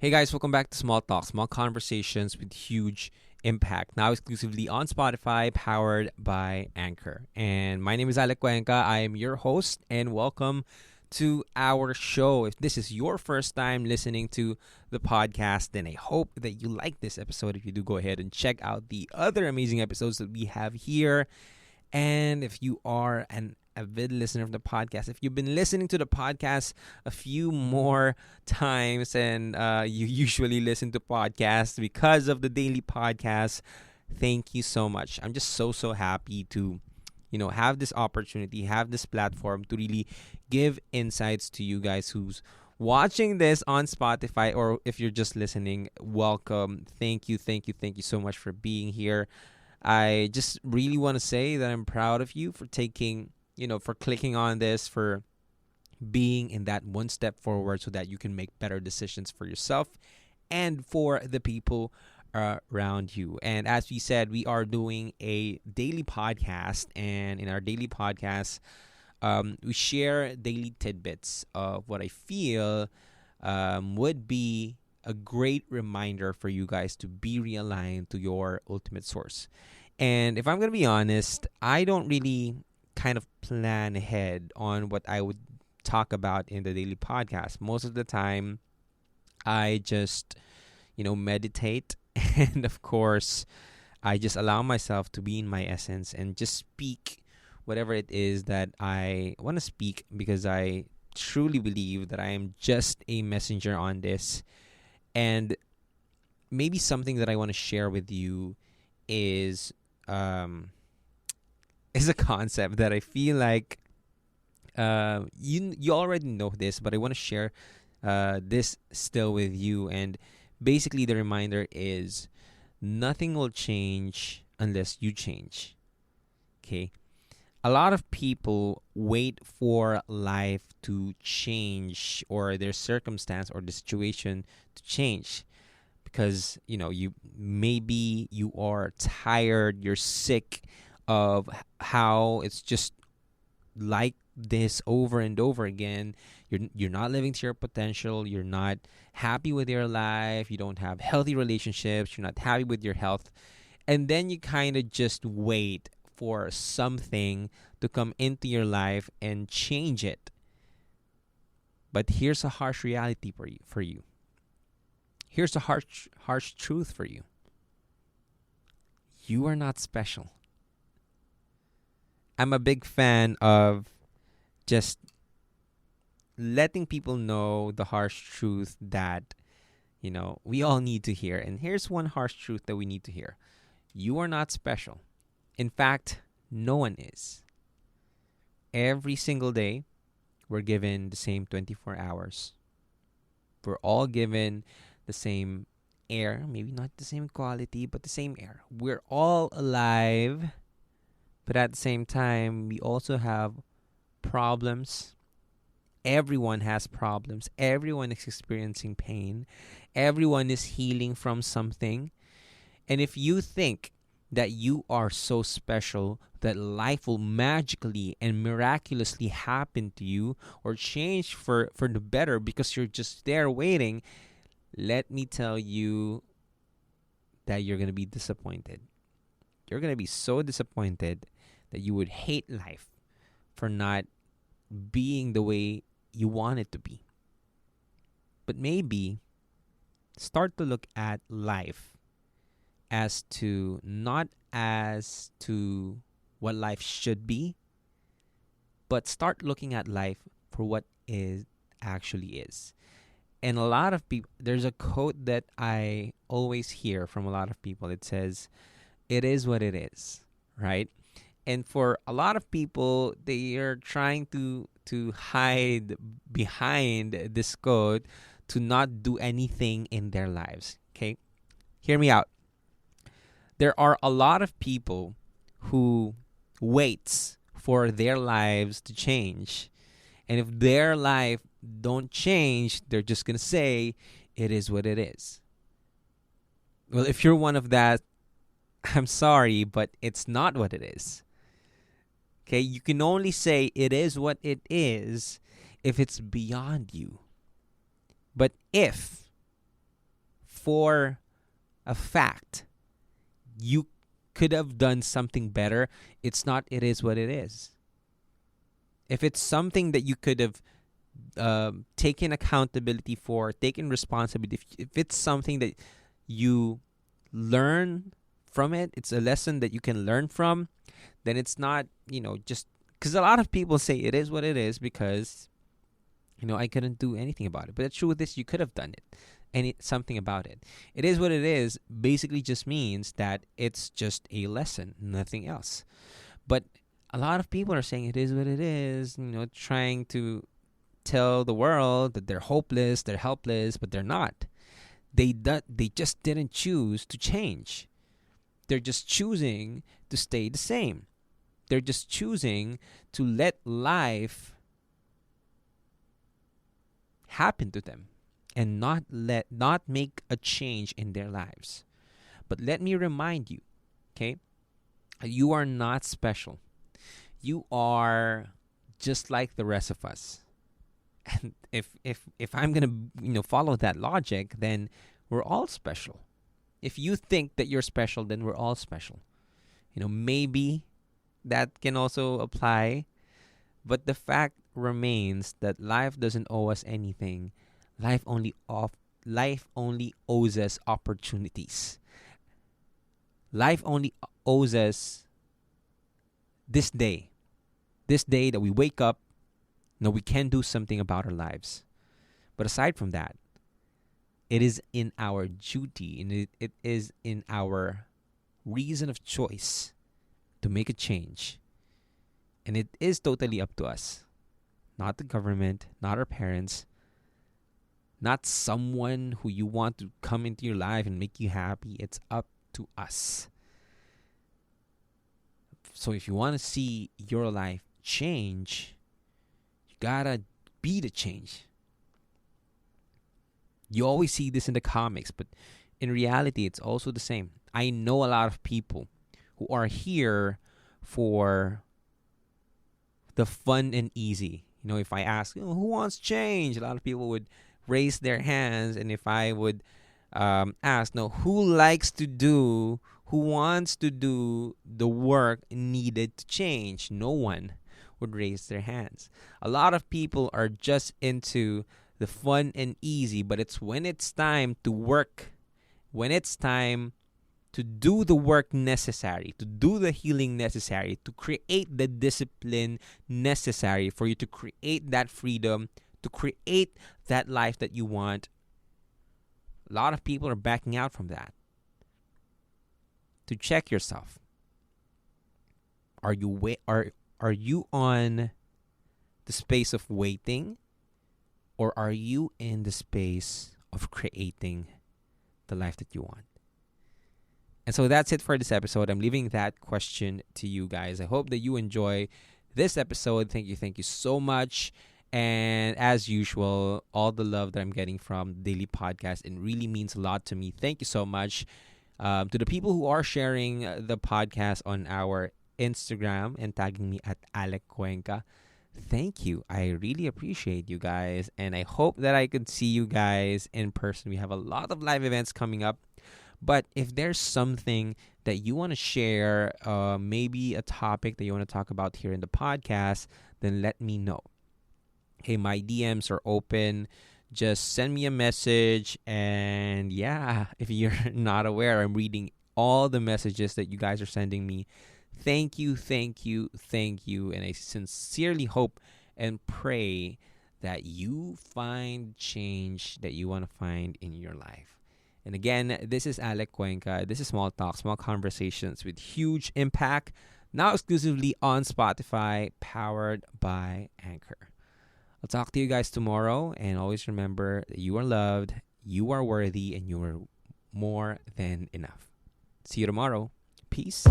Hey guys, welcome back to Small Talk, small conversations with huge impact. Now exclusively on Spotify, powered by Anchor. And my name is Alec. I am your host, and welcome to our show. If this is your first time listening to the podcast, then I hope that you like this episode. If you do, go ahead and check out the other amazing episodes that we have here. And if you are an avid listener of the podcast, if you've been listening to the podcast a few more times and you usually listen to podcasts because of the daily podcast, thank you so much. I'm just so happy to have this opportunity, have this platform to really give insights to you guys who's watching this on Spotify, or if you're just listening, welcome. Thank you so much for being here. I just really want to say that I'm proud of you for for clicking on this, for being in that one step forward so that you can make better decisions for yourself and for the people around you. And as we said, we are doing a daily podcast, and in our daily podcast, we share daily tidbits of what I feel would be a great reminder for you guys to be realigned to your ultimate source. And if I'm going to be honest, I don't really kind of plan ahead on what I would talk about in the daily podcast. Most of the time, I just, meditate. And of course, I just allow myself to be in my essence and just speak whatever it is that I want to speak, because I truly believe that I am just a messenger on this. And maybe something that I want to share with you is a concept that I feel like you already know this, but I want to share this still with you. And basically, the reminder is nothing will change unless you change. Okay. A lot of people wait for life to change, or their circumstance or the situation to change, because you are tired, you're sick of how it's just like this over and over again. You're not living to your potential, you're not happy with your life, you don't have healthy relationships, you're not happy with your health, and then you kind of just wait for something to come into your life and change it. But here's a harsh reality for you. Here's a harsh truth for you. You are not special. I'm a big fan of just letting people know the harsh truth that, we all need to hear. And here's one harsh truth that we need to hear. You are not special. In fact, no one is. Every single day, we're given the same 24 hours. We're all given the same air, maybe not the same quality, but the same air. We're all alive, but at the same time, we also have problems. Everyone has problems. Everyone is experiencing pain. Everyone is healing from something. And if you think that you are so special that life will magically and miraculously happen to you or change for the better because you're just there waiting, let me tell you that you're going to be disappointed. You're going to be so disappointed that you would hate life for not being the way you want it to be. But maybe start to look at life not as to what life should be, but start looking at life for what it actually is. And a lot of people, there's a quote that I always hear from a lot of people. It says, "It is what it is," right? And for a lot of people, they are trying to hide behind this quote to not do anything in their lives. Okay, hear me out. There are a lot of people who waits for their lives to change, and if their life don't change, they're just gonna say it is what it is. Well, if you're one of that, I'm sorry, but it's not what it is. Okay, you can only say it is what it is if it's beyond you. But if for a fact you could have done something better, it's not, it is what it is. If it's something that you could have taken accountability for, taken responsibility, if it's something that you learn from it, it's a lesson that you can learn from, then it's not, just because a lot of people say it is what it is because, I couldn't do anything about it. But the truth is, you could have done it and something about it. It is what it is basically just means that it's just a lesson, nothing else. But a lot of people are saying it is what it is, trying to tell the world that they're hopeless, they're helpless, but they're not. They just didn't choose to change. They're just choosing to stay the same. They're just choosing to let life happen to them and not make a change in their lives. But let me remind you, okay? You are not special. You are just like the rest of us. And if I'm gonna follow that logic, then we're all special. If you think that you're special, then we're all special. Maybe that can also apply, but the fact remains that life doesn't owe us anything. Life only owes us opportunities. Life only owes us this day that we wake up. We can do something about our lives. But aside from that, it is in our duty and it is in our reason of choice to make a change. And it is totally up to us. Not the government, not our parents, not someone who you want to come into your life and make you happy. It's up to us. So if you want to see your life change, you gotta be the change. You always see this in the comics, but in reality, it's also the same. I know a lot of people who are here for the fun and easy. If I ask, who wants change? A lot of people would raise their hands. And if I would ask, who wants to do the work needed to change? No one would raise their hands. A lot of people are just into the fun and easy, but it's when it's time to work, when it's time to do the work necessary, to do the healing necessary, to create the discipline necessary for you to create that freedom, to create that life that you want. A lot of people are backing out from that. To check yourself. Are you on the space of waiting, or are you in the space of creating the life that you want? And so that's it for this episode. I'm leaving that question to you guys. I hope that you enjoy this episode. Thank you so much. And as usual, all the love that I'm getting from the daily podcast, it really means a lot to me. Thank you so much. To the people who are sharing the podcast on our Instagram and tagging me at Alec Cuenca, thank you. I really appreciate you guys. And I hope that I could see you guys in person. We have a lot of live events coming up. But if there's something that you want to share, maybe a topic that you want to talk about here in the podcast, then let me know. Hey, my DMs are open. Just send me a message. And yeah, if you're not aware, I'm reading all the messages that you guys are sending me. Thank you. And I sincerely hope and pray that you find change that you want to find in your life. And again, this is Alec Cuenca. This is Small Talk, Small Conversations with huge impact. Now exclusively on Spotify, powered by Anchor. I'll talk to you guys tomorrow. And always remember that you are loved, you are worthy, and you are more than enough. See you tomorrow. Peace.